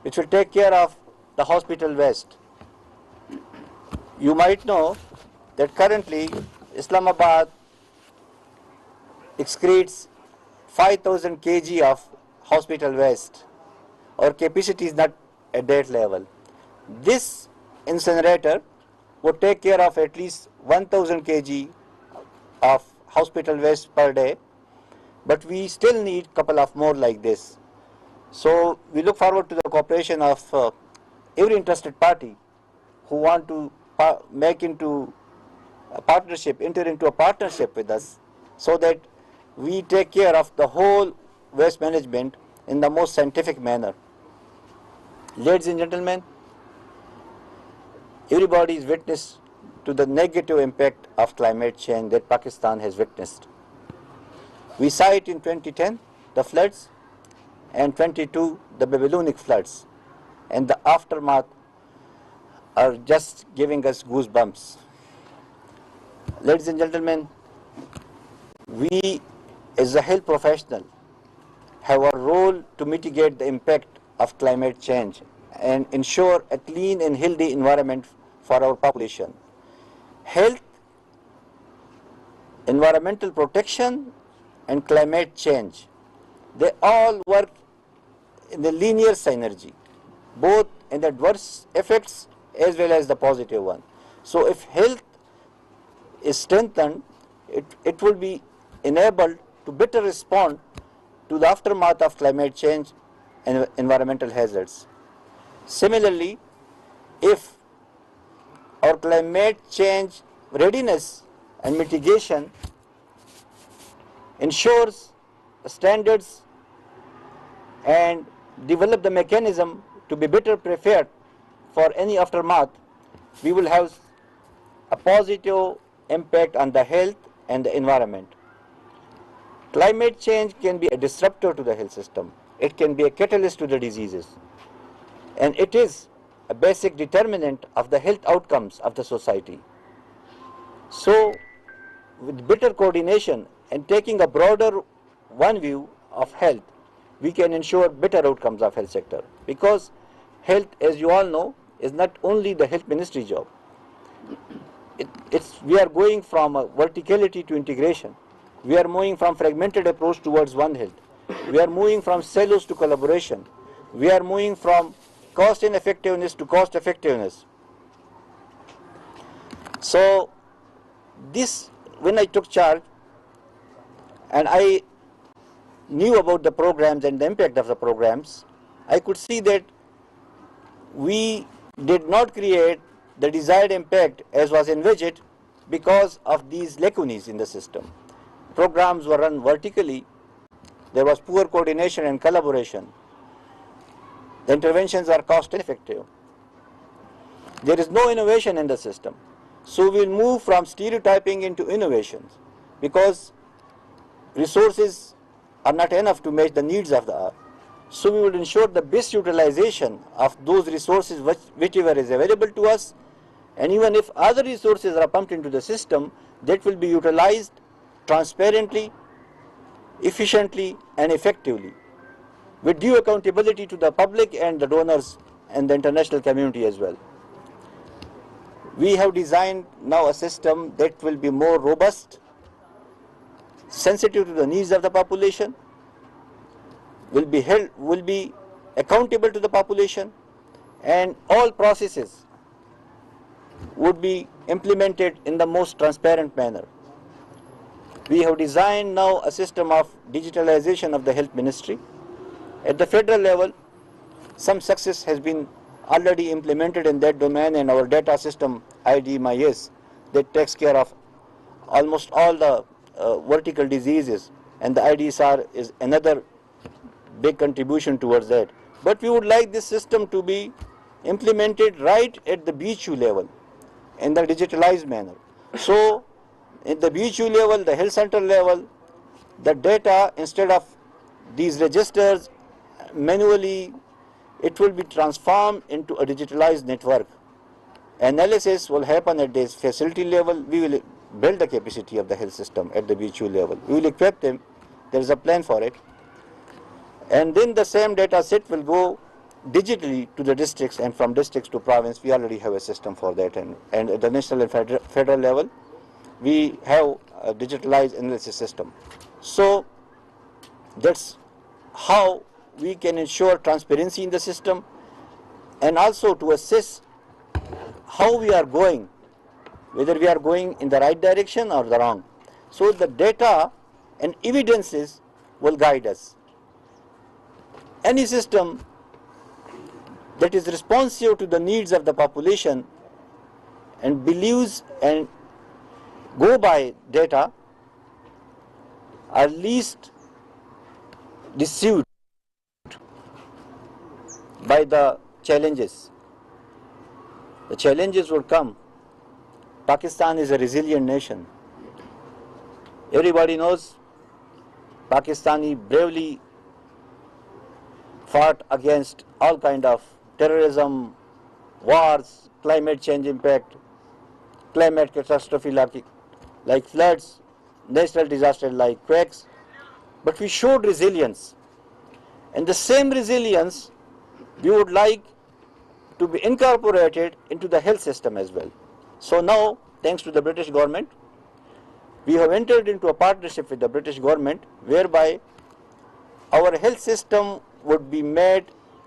which will take care of the hospital waste. You might know that currently Islamabad excretes 5,000 kg of hospital waste. Our capacity is not at that level. This incinerator would take care of at least 1,000 kg of hospital waste per day, but we still need a couple of more like this. So we look forward to the cooperation of every interested party who want to enter into a partnership with us, so that we take care of the whole waste management in the most scientific manner. Ladies and gentlemen, everybody is witness to the negative impact of climate change that Pakistan has witnessed. We saw it in 2010, the floods, and 22, the Babylonic floods, and the aftermath are just giving us goosebumps. Ladies and gentlemen, we as a health professional have a role to mitigate the impact of climate change and ensure a clean and healthy environment for our population. Health, environmental protection, and climate change, they all work in a linear synergy, both in the adverse effects as well as the positive one. So if health is strengthened, it will be enabled to better respond to the aftermath of climate change and environmental hazards. Similarly, if our climate change readiness and mitigation ensures standards and develop the mechanism to be better prepared for any aftermath, we will have a positive impact on the health and the environment. Climate change can be a disruptor to the health system. It can be a catalyst to the diseases. And it is a basic determinant of the health outcomes of the society. So, with better coordination and taking a broader one view of health, we can ensure better outcomes of health sector. Because health, as you all know, is not only the health ministry job. We are going from a verticality to integration. We are moving from fragmented approach towards One Health. We are moving from silos to collaboration. We are moving from cost ineffectiveness to cost effectiveness. So this, when I took charge and I knew about the programs and the impact of the programs, I could see that we did not create the desired impact as was envisaged because of these lacunae in the system. Programs were run vertically, there was poor coordination and collaboration. The interventions are cost effective. There is no innovation in the system. So we will move from stereotyping into innovations, because resources are not enough to match the needs of the hour. So we will ensure the best utilization of those resources whichever is available to us, and even if other resources are pumped into the system, that will be utilized transparently, efficiently and effectively, with due accountability to the public and the donors and the international community as well. We have designed now a system that will be more robust, sensitive to the needs of the population, will be accountable to the population, and all processes would be implemented in the most transparent manner. We have designed now a system of digitalization of the health ministry. At the federal level, some success has been already implemented in that domain, and our data system IDMIS that takes care of almost all the vertical diseases, and the IDSR is another big contribution towards that. But we would like this system to be implemented right at the BHU level in the digitalized manner. So at the BHU level, the health center level, the data, instead of these registers manually, it will be transformed into a digitalized network. Analysis will happen at this facility level. We will build the capacity of the health system at the BHU level. We will equip them. There is a plan for it. And then the same data set will go digitally to the districts, and from districts to province. We already have a system for that, and at the national and federal level we have a digitalized analysis system. So that's how we can ensure transparency in the system, and also to assess how we are going, whether we are going in the right direction or the wrong. So the data and evidences will guide us. Any system that is responsive to the needs of the population and believes and go by data are least deceived by the challenges. The challenges will come. Pakistan is a resilient nation. Everybody knows Pakistani bravely fought against all kind of terrorism, wars, climate change impact, climate catastrophe like floods, natural disasters like quakes, but we showed resilience. And the same resilience we would like to be incorporated into the health system as well. So now, thanks to the British government, we have entered into a partnership with the British government whereby our health system would be made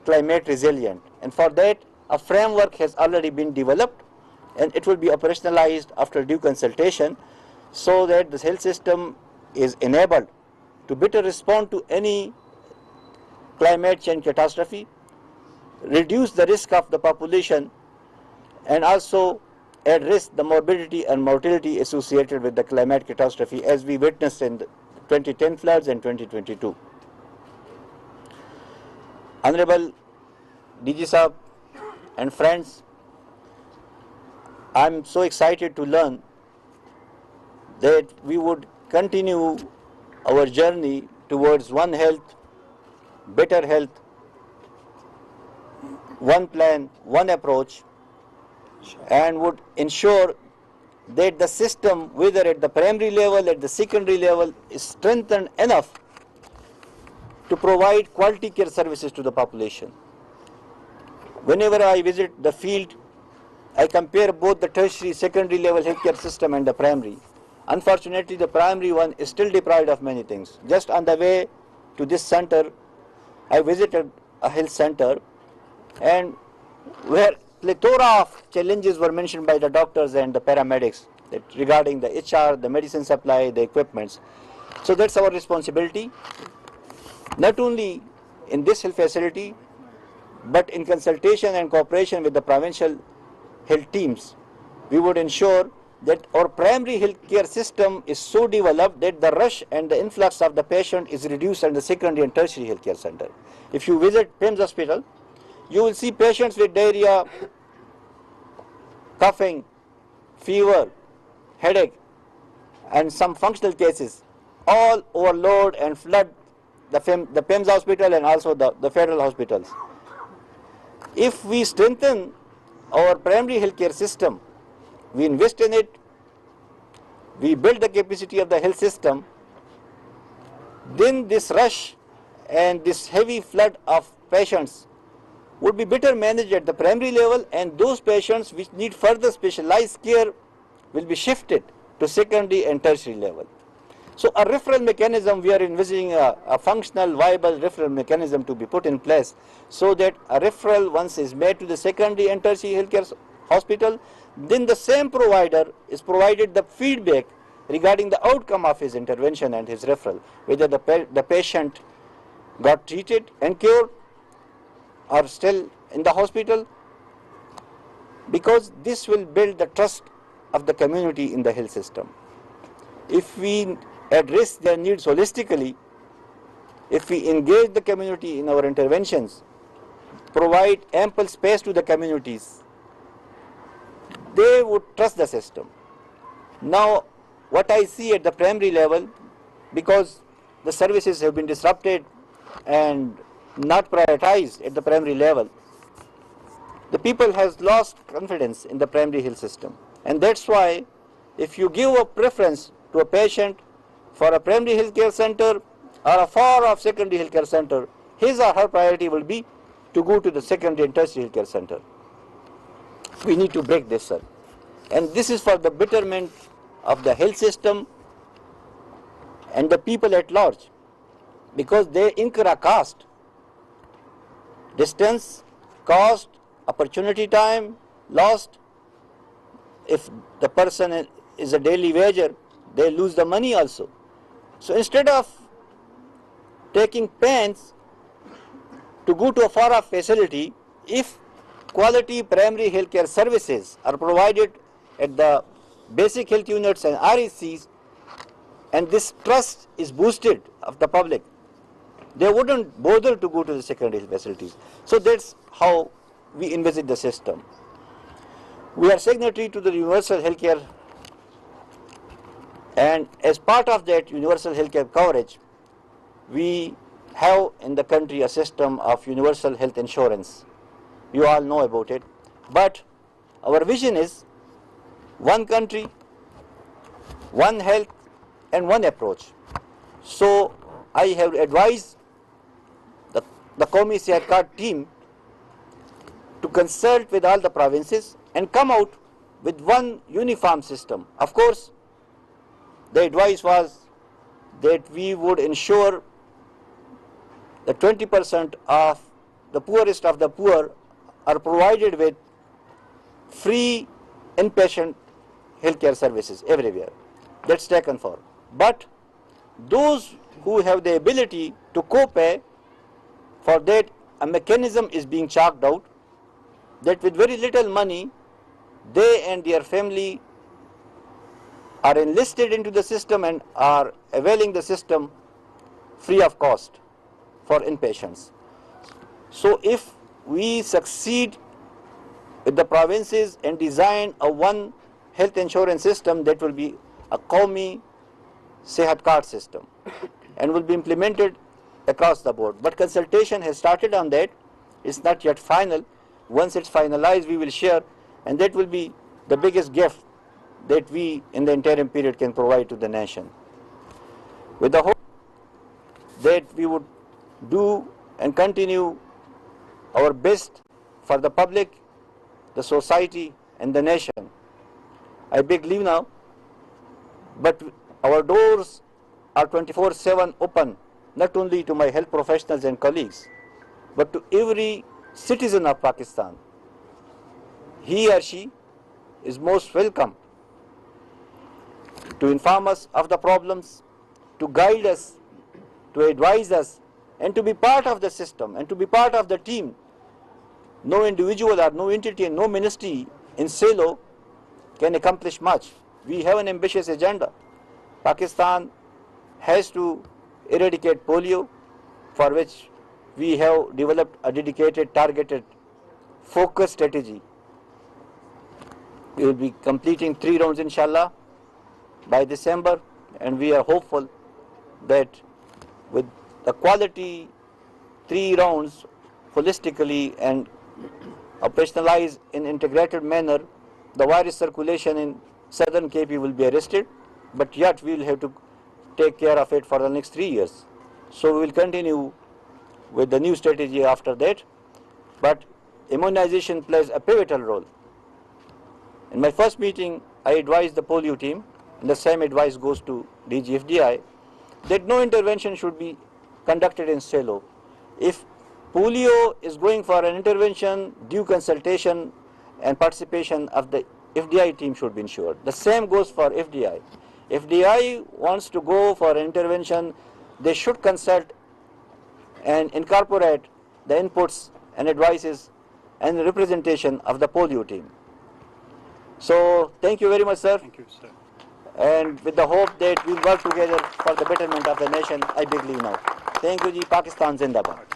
climate resilient, and for that a framework has already been developed and it will be operationalized after due consultation, so that the health system is enabled to better respond to any climate change catastrophe, reduce the risk of the population, and also address the morbidity and mortality associated with the climate catastrophe as we witnessed in the 2010 floods and 2022. Honorable DG Sahab and friends, I am so excited to learn that we would continue our journey towards one health, better health, one plan, one approach, and would ensure that the system, whether at the primary level, at the secondary level, is strengthened enough to provide quality care services to the population. Whenever I visit the field, I compare both the tertiary, secondary level healthcare system and the primary. Unfortunately, the primary one is still deprived of many things. Just on the way to this center, I visited a health center, and where plethora of challenges were mentioned by the doctors and the paramedics regarding the HR, the medicine supply, the equipments. So that's our responsibility, not only in this health facility, but in consultation and cooperation with the provincial health teams. We would ensure that our primary health care system is so developed that the rush and the influx of the patient is reduced at the secondary and tertiary health care center. If you visit PIMS hospital, you will see patients with diarrhea, coughing, fever, headache, and some functional cases, all overload and flood the PIMS hospital and also the federal hospitals. If we strengthen our primary healthcare system, we invest in it, we build the capacity of the health system, then this rush and this heavy flood of patients would be better managed at the primary level, and those patients which need further specialized care will be shifted to secondary and tertiary level. So a referral mechanism, we are envisaging a functional, viable referral mechanism to be put in place, so that a referral once is made to the secondary and tertiary healthcare hospital, then the same provider is provided the feedback regarding the outcome of his intervention and his referral, whether the patient got treated and cured or still in the hospital, because this will build the trust of the community in the health system. If we address their needs holistically, if we engage the community in our interventions, provide ample space to the communities, they would trust the system. Now, what I see at the primary level, because the services have been disrupted and not prioritized at the primary level, the people has lost confidence in the primary health system. And that's why if you give a preference to a patient for a primary health care center or a far-off secondary health care center, his or her priority will be to go to the secondary and tertiary healthcare center. We need to break this, sir. And this is for the betterment of the health system and the people at large, because they incur a cost. Distance, cost, opportunity time lost. If the person is a daily wager, they lose the money also. So instead of taking pains to go to a far-off facility, if quality primary healthcare services are provided at the basic health units and RECs, and this trust is boosted of the public, they wouldn't bother to go to the secondary health facilities. So that's how we envisage the system. We are signatory to the universal healthcare, and as part of that universal healthcare coverage, we have in the country a system of universal health insurance. You all know about it. But our vision is one country, one health, and one approach. So I have advised the Qawmi Sehat Card team to consult with all the provinces and come out with one uniform system. Of course, the advice was that we would ensure that 20% of the poorest of the poor are provided with free inpatient healthcare services everywhere. That's taken for. But those who have the ability to co-pay, for that a mechanism is being chalked out that with very little money they and their family are enlisted into the system and are availing the system free of cost for inpatients. So if we succeed with the provinces and design a one health insurance system, that will be a Qawmi Sehat Card system and will be implemented across the board. But consultation has started on that. It's not yet final. Once it's finalized, we will share, and that will be the biggest gift that we in the interim period can provide to the nation, with the hope that we would do and continue our best for the public, the society, and the nation. I beg leave now, but our doors are 24/7 open, not only to my health professionals and colleagues, but to every citizen of Pakistan. He or she is most welcome to inform us of the problems, to guide us, to advise us, and to be part of the system and to be part of the team. No individual or no entity and no ministry in silo can accomplish much. We have an ambitious agenda. Pakistan has to eradicate polio, for which we have developed a dedicated, targeted, focused strategy. We will be completing 3 rounds, inshallah, by December, and we are hopeful that with the quality 3 rounds holistically and operationalized in integrated manner, the virus circulation in southern KP will be arrested, but yet we will have to take care of it for the next 3 years. So we will continue with the new strategy after that, but immunization plays a pivotal role. In my first meeting, I advised the polio team, and the same advice goes to DGFDI, that no intervention should be conducted in silo. If polio is going for an intervention, due consultation and participation of the FDI team should be ensured. The same goes for FDI. If FDI wants to go for an intervention, they should consult and incorporate the inputs and advices and representation of the polio team. So thank you very much, sir. Thank you, sir. And with the hope that we'll work together for the betterment of the nation, I beg leave now. Thank you, ji. Pakistan Zindabad.